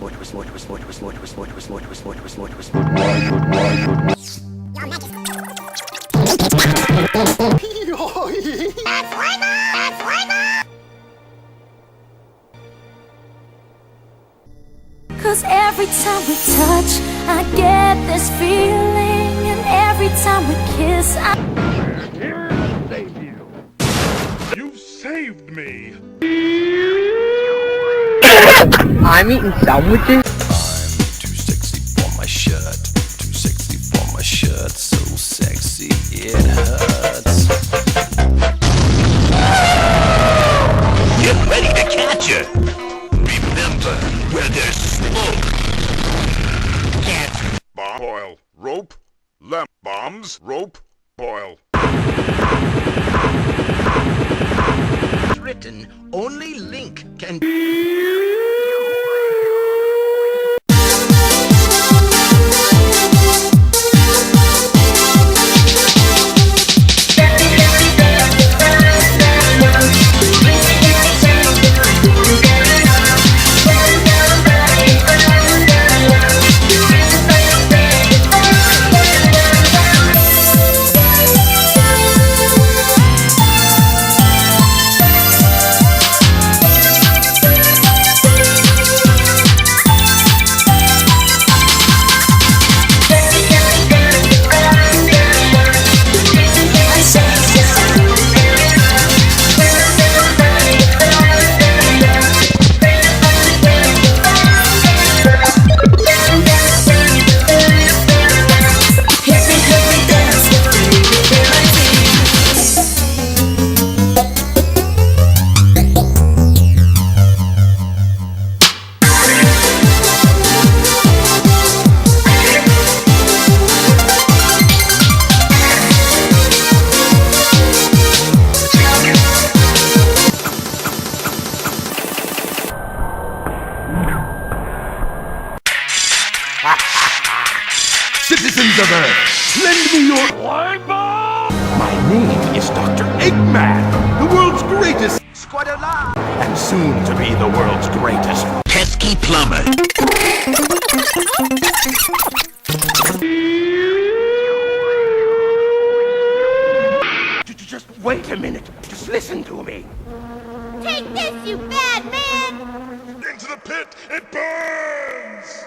Cause every time we touch, I get this feeling, and every time we kiss, We're here to save you. You saved me. I'm eating sandwiches. I'm too sexy for my shirt. Too sexy for my shirt. So sexy it hurts. Get ready to catch her. Remember, where there's smoke, can't Bomb, oil, rope, lamp, bombs, rope, oil. written. Only Link can. Citizens of Earth, lend me your light bulb! My name is Dr. Eggman, the world's greatest Squadala, and soon to be the world's greatest Pesky plumber. Just wait a minute. Just listen to me. take this, you bad man! Into the pit, it burns!